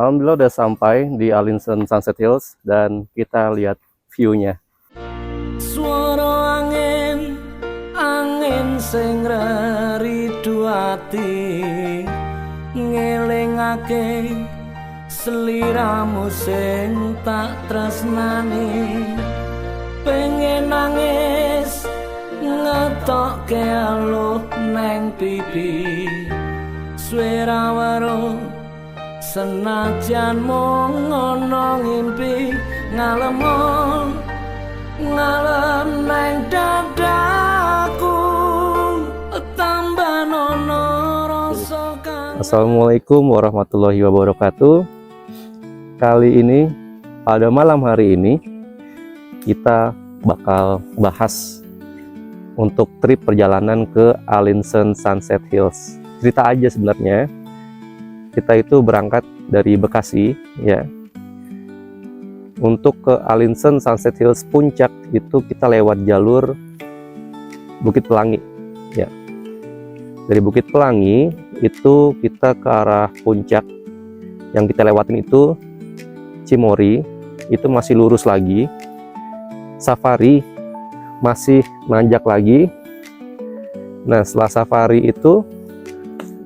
Alhamdulillah udah sampai di Alinson Sunset Hills dan kita lihat view-nya. Suara angin, angin sing ridu ati ngelingake seliramu sing tak tresnani. Pengen nangis ngetokke aluh neng pipi, swara weruh senajan mung ngono ngimpi ngalem neng dadaku tambah nono rasa kangen. Assalamualaikum warahmatullahi wabarakatuh. Kali ini pada malam hari ini kita bakal bahas untuk trip perjalanan ke Alinson Sunset Hills. Cerita aja sebenarnya, kita itu berangkat dari Bekasi ya. Untuk ke Alinson Sunset Hills puncak itu kita lewat jalur Bukit Pelangi ya. Dari Bukit Pelangi itu kita ke arah puncak. Yang kita lewatin itu Cimory, itu masih lurus lagi. Safari masih nanjak lagi. Nah, setelah Safari itu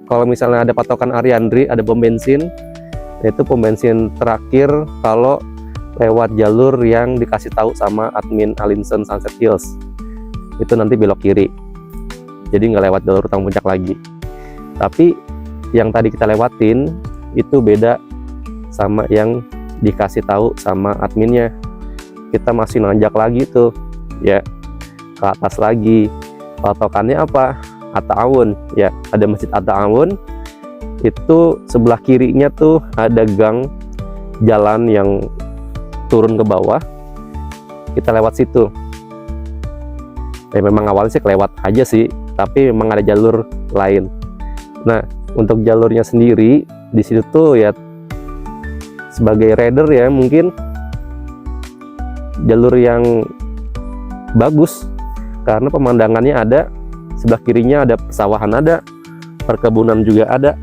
kalau misalnya ada patokan Ariandri, ada pom bensin, itu pom bensin terakhir kalau lewat jalur yang dikasih tahu sama admin Alinson Sunset Hills. Itu nanti belok kiri, jadi nggak lewat jalur utang puncak lagi. Tapi yang tadi kita lewatin itu beda sama yang dikasih tahu sama adminnya. Kita masih nanjak lagi tuh ya, ke atas lagi. Patokannya apa? At-Ta'awun ya, ada Masjid At-Ta'awun. Itu sebelah kirinya tuh ada gang jalan yang turun ke bawah. Kita lewat situ. Memang awalnya sih kelewat aja sih, tapi memang ada jalur lain. Nah, untuk jalurnya sendiri di situ tuh ya, sebagai rider ya mungkin jalur yang bagus karena pemandangannya ada. Sebelah kirinya ada pesawahan, ada perkebunan juga ada,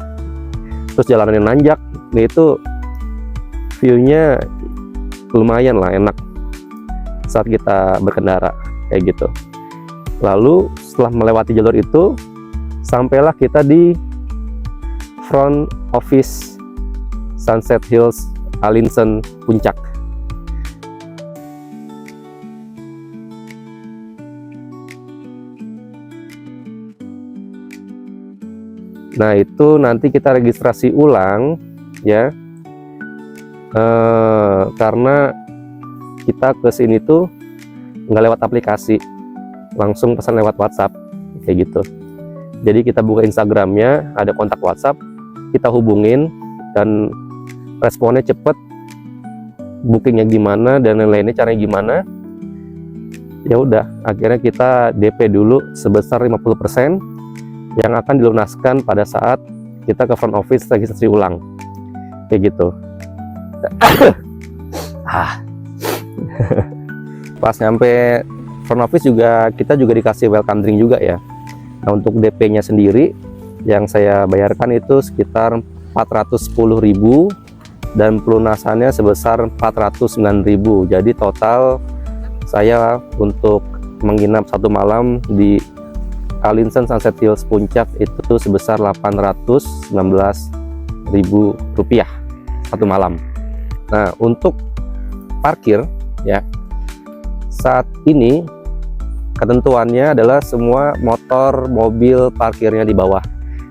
terus jalannya nanjak. Nah, itu view-nya lumayan lah, enak saat kita berkendara kayak gitu. Lalu setelah melewati jalur itu, sampailah kita di front office Sunset Hills Alinson Puncak. Nah, itu nanti kita registrasi ulang ya, karena kita ke sini tuh nggak lewat aplikasi, langsung pesan lewat WhatsApp kayak gitu. Jadi kita buka Instagramnya, ada kontak WhatsApp, kita hubungin dan responnya cepet, bookingnya gimana dan lain-lainnya, caranya gimana. Ya udah, akhirnya kita DP dulu sebesar 50% yang akan dilunaskan pada saat kita ke front office registrasi ulang kayak gitu. Pas nyampe front office juga kita juga dikasih welcome drink juga ya. Nah, untuk DP nya sendiri yang saya bayarkan itu sekitar 410.000 dan pelunasannya sebesar 409.000. Jadi total saya untuk menginap satu malam di Alinson Sunset Hills Puncak itu sebesar 819.000 rupiah satu malam. Nah, untuk parkir ya, saat ini ketentuannya adalah semua motor, mobil parkirnya di bawah.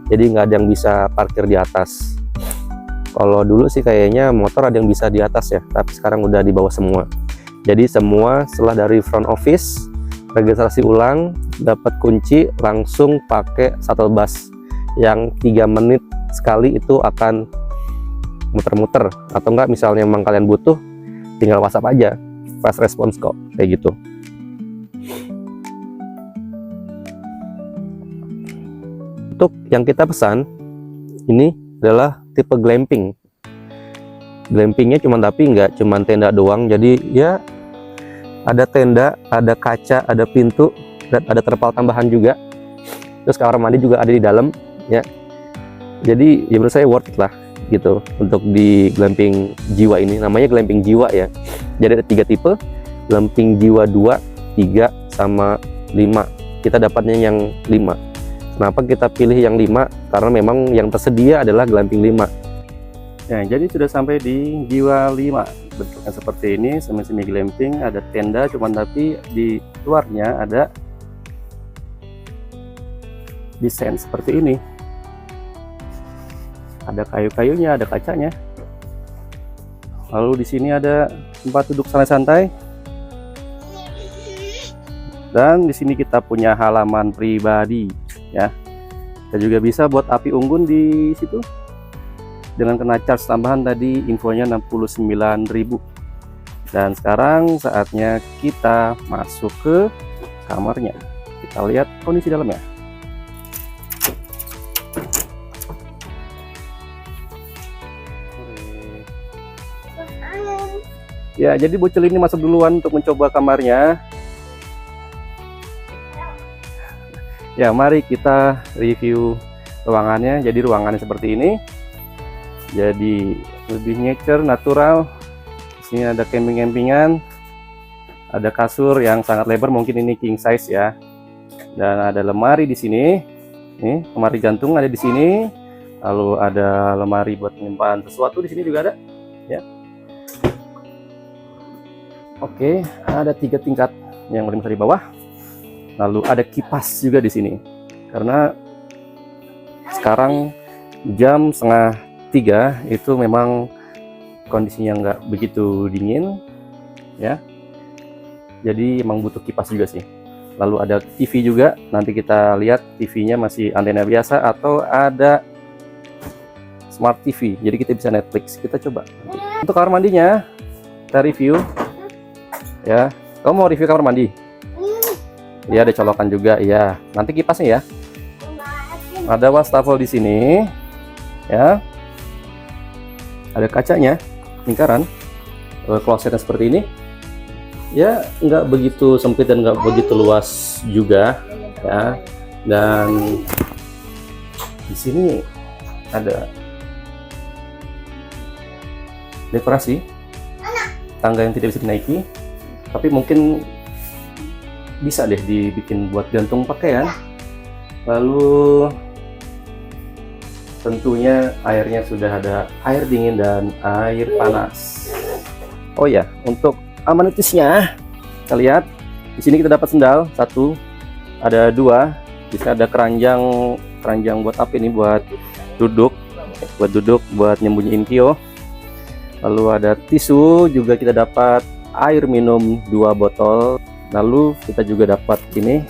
Jadi nggak ada yang bisa parkir di atas. Kalau dulu sih kayaknya motor ada yang bisa di atas ya, tapi sekarang udah di bawah semua. Jadi semua setelah dari front office registrasi ulang, dapat kunci, langsung pakai shuttle bus yang 3 menit sekali itu akan muter-muter. Atau enggak misalnya memang kalian butuh, tinggal WhatsApp aja, fast response kok kayak gitu. Untuk yang kita pesan ini adalah tipe glamping. Glampingnya tapi nggak cuma tenda doang, jadi ya ada tenda, ada kaca, ada pintu, dan ada terpal tambahan juga. Terus kamar mandi juga ada di dalam ya. Jadi ya menurut saya worth it lah gitu untuk di glamping jiwa ini. Namanya glamping jiwa ya. Jadi ada 3 tipe, glamping jiwa 2, 3, sama 5. Kita dapatnya yang 5. Kenapa kita pilih yang 5? Karena memang yang tersedia adalah glamping 5. Ya, jadi sudah sampai di jiwa 5. Bentuknya seperti ini, semi glamping, ada tenda, cuman tapi di luarnya ada desain seperti ini. Ada kayu-kayunya, ada kacanya. Lalu di sini ada tempat duduk santai-santai. Dan di sini kita punya halaman pribadi, ya. Kita juga bisa buat api unggun di situ. Dengan kena charge tambahan tadi, infonya 69.000. Dan sekarang saatnya kita masuk ke kamarnya. Kita lihat kondisi dalamnya. Ya, jadi bocil ini masuk duluan untuk mencoba kamarnya. Ya, mari kita review ruangannya. Jadi ruangannya seperti ini. Jadi lebih nature, natural. Di sini ada camping-campingan. Ada kasur yang sangat lebar, mungkin ini king size ya. Dan ada lemari di sini. Nih, lemari gantung ada di sini. Lalu ada lemari buat menyimpan sesuatu di sini juga ada, ya. Oke, ada 3 tingkat yang paling besar di bawah. Lalu ada kipas juga di sini. Karena sekarang jam 2:30 itu memang kondisinya nggak begitu dingin, ya. Jadi emang butuh kipas juga sih. Lalu ada TV juga. Nanti kita lihat TV-nya masih antena biasa atau ada smart TV. Jadi kita bisa Netflix. Kita coba. Untuk kamar mandinya kita review. Ya, kamu mau review kamar mandi? Iya, ada colokan juga. Iya, nanti kipasnya ya. Ada wastafel di sini, ya. Ada kacanya, lingkaran. Klosetnya seperti ini. Ya, nggak begitu sempit dan nggak begitu luas juga, ya. Dan di sini ada dekorasi tangga yang tidak bisa dinaiki. Tapi mungkin bisa deh dibikin buat gantung pakaian. Lalu tentunya airnya sudah ada air dingin dan air panas. Oh ya, untuk amenitisnya kita lihat di sini kita dapat sendal 1, ada 2. Di sini ada keranjang buat apa ini, buat duduk, buat nyembunyiin kio. Lalu ada tisu, juga kita dapat air minum 2 botol. Lalu kita juga dapat ini,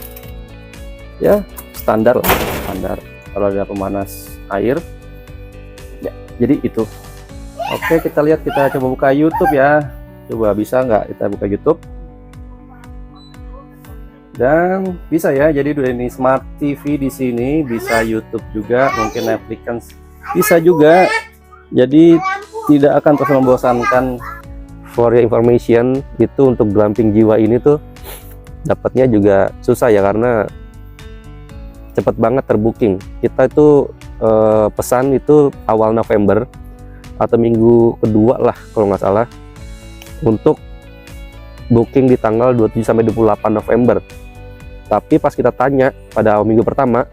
ya, standar lah, standar. Kalau ada pemanas air, ya. Jadi itu. Oke, kita lihat, kita coba buka YouTube ya. Coba bisa nggak kita buka YouTube? Dan bisa ya. Jadi udah ini smart TV di sini, bisa YouTube juga, mungkin Netflix kan bisa juga. Jadi tidak akan terus membosankan. For your information, itu untuk glamping jiwa ini tuh dapatnya juga susah ya, karena cepet banget terbooking. Kita itu pesan itu awal November atau minggu kedua lah kalau nggak salah, untuk booking di tanggal 27 sampai 28 November. Tapi pas kita tanya pada minggu pertama,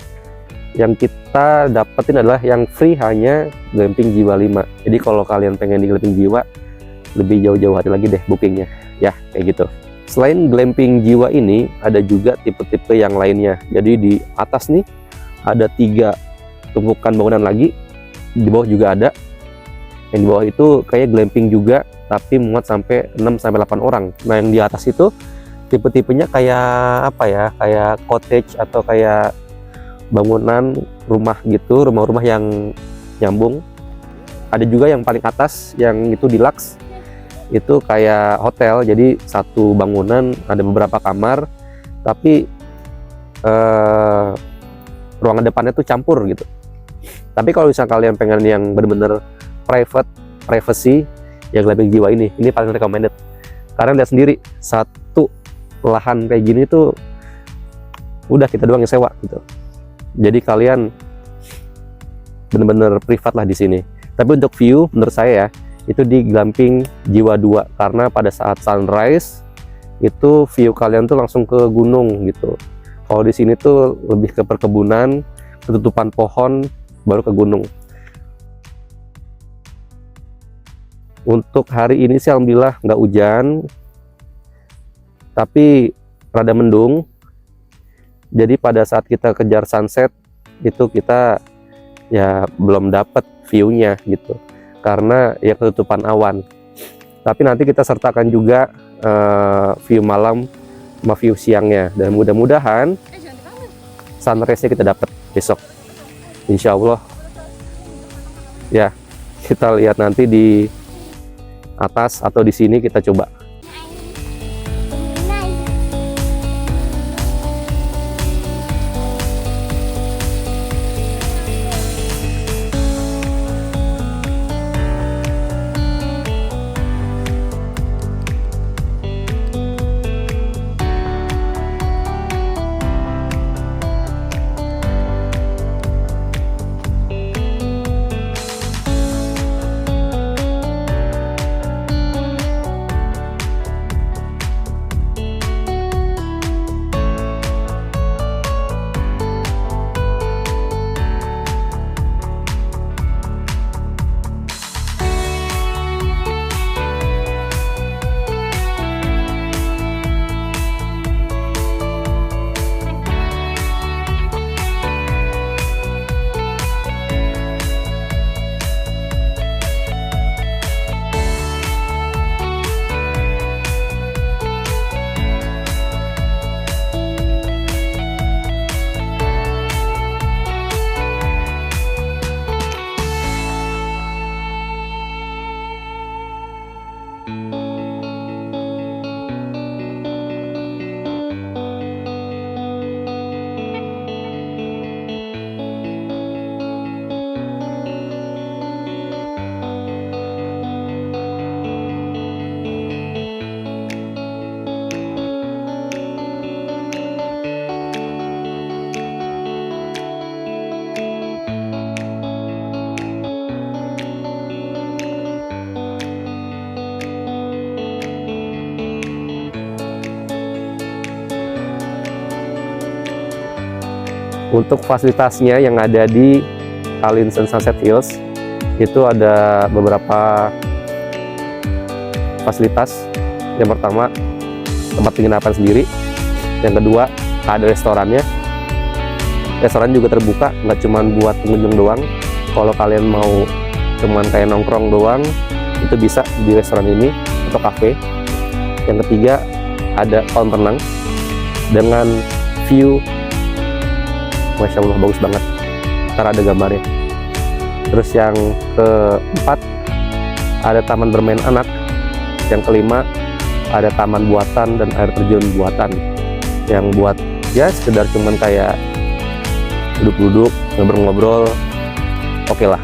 yang kita dapetin adalah yang free hanya glamping jiwa 5. Jadi kalau kalian pengen di glamping jiwa, lebih jauh-jauh hati lagi deh bookingnya, ya, kayak gitu. Selain glamping jiwa ini, ada juga tipe-tipe yang lainnya. Jadi di atas nih ada 3 tumpukan bangunan lagi, di bawah juga ada. Yang di bawah itu kayak glamping juga, tapi muat sampai 6 sampai 8 orang. Nah, yang di atas itu tipe-tipenya kayak apa ya? Kayak cottage atau kayak bangunan rumah gitu, rumah-rumah yang nyambung. Ada juga yang paling atas, yang itu deluxe. Itu kayak hotel, jadi satu bangunan ada beberapa kamar, tapi ruangan depannya tuh campur gitu. Tapi kalau misalnya kalian pengen yang bener-bener privacy, ya glamping jiwa ini paling recommended. Karena lihat sendiri, satu lahan kayak gini tuh udah kita doang yang sewa gitu. Jadi kalian bener-bener privat lah di sini. Tapi untuk view menurut saya ya, itu di glamping Jiwa 2, karena pada saat sunrise itu view kalian tuh langsung ke gunung gitu. Kalau di sini tuh lebih ke perkebunan, ketutupan pohon, baru ke gunung. Untuk hari ini sih alhamdulillah nggak hujan, tapi rada mendung. Jadi pada saat kita kejar sunset itu kita ya belum dapat view-nya gitu, karena ya ketutupan awan. Tapi nanti kita sertakan juga view malam sama view siangnya, dan mudah-mudahan sunrise-nya kita dapat besok, insya Allah. Ya, kita lihat nanti di atas atau di sini, kita coba. Untuk fasilitasnya yang ada di Alinson Sunset Hills itu ada beberapa fasilitas. Yang pertama, tempat penginapan sendiri. Yang kedua, ada restorannya. Restoran juga terbuka, nggak cuma buat pengunjung doang. Kalau kalian mau cuman kayak nongkrong doang, itu bisa di restoran ini atau cafe. Yang ketiga, ada kolam renang dengan view, Masya Allah, bagus banget. Ntar ada gambarnya. Terus yang keempat, ada taman bermain anak. Yang kelima, ada taman buatan dan air terjun buatan, yang buat ya sekedar cuman kayak duduk-duduk, ngobrol-ngobrol, oke lah.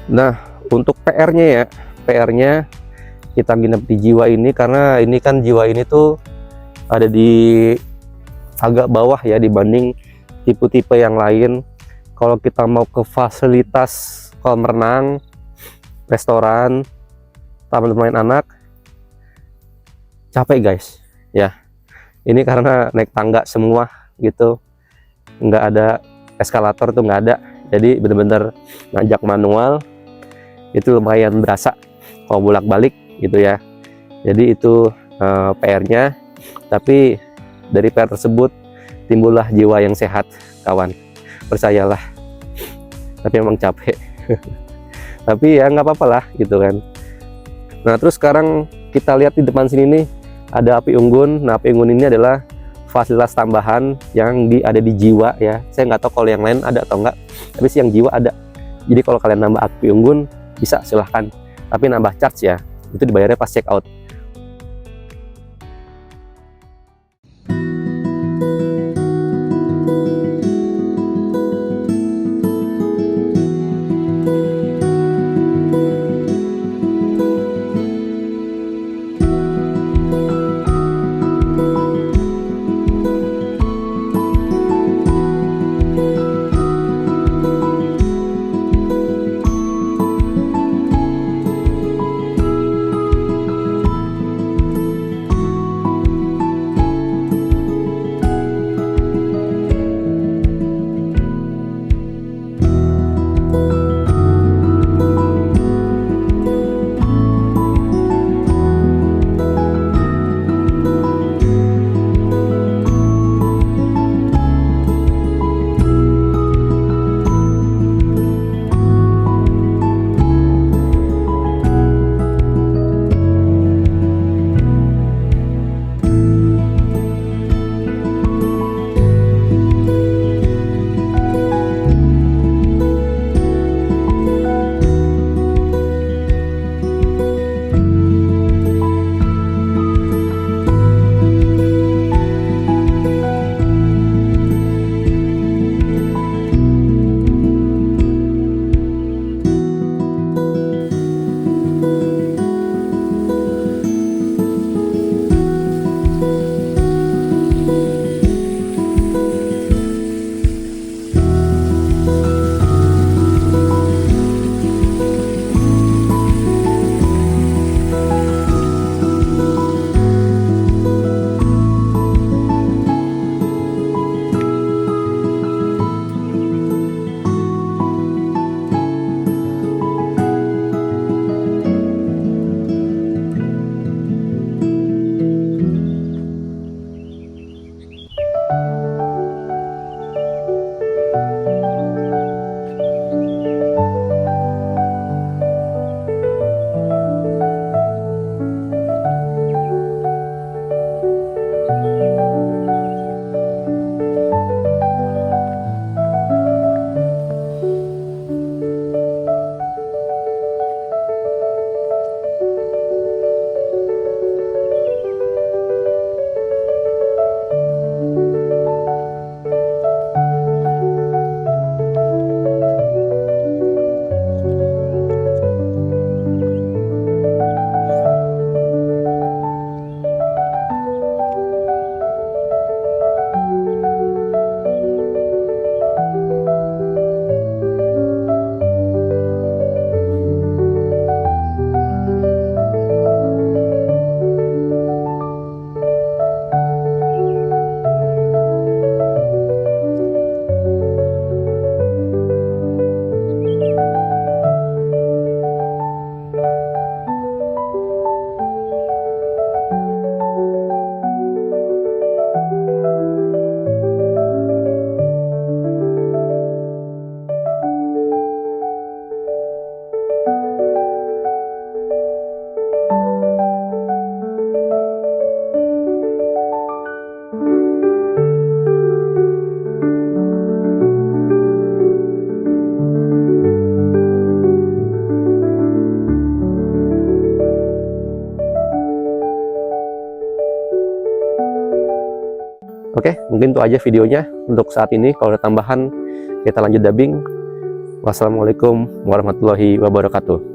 Nah, untuk PR-nya ya, PR-nya kita nginep di Jiwa ini karena ini kan Jiwa ini tuh ada di agak bawah ya dibanding tipe-tipe yang lain. Kalau kita mau ke fasilitas kolam renang, restoran, taman bermain anak, capek guys ya. Ini karena naik tangga semua gitu, nggak ada eskalator tuh, nggak ada. Jadi bener-bener nanjak manual, itu lumayan berasa kalau bolak-balik gitu ya. Jadi itu PR-nya. Tapi dari PR tersebut timbullah jiwa yang sehat, kawan, percayalah. Tapi emang capek. Tapi ya nggak apa-apa lah gitu kan. Nah, terus sekarang kita lihat di depan sini nih ada api unggun. Nah, api unggun ini adalah fasilitas tambahan yang ada di Jiwa ya. Saya nggak tahu kalau yang lain ada atau enggak, tapi sih yang Jiwa ada. Jadi kalau kalian nambah api unggun bisa, silahkan, tapi nambah charge ya, itu dibayarnya pas check out. Oke, mungkin itu aja videonya untuk saat ini. Kalau ada tambahan, kita lanjut dubbing. Wassalamualaikum warahmatullahi wabarakatuh.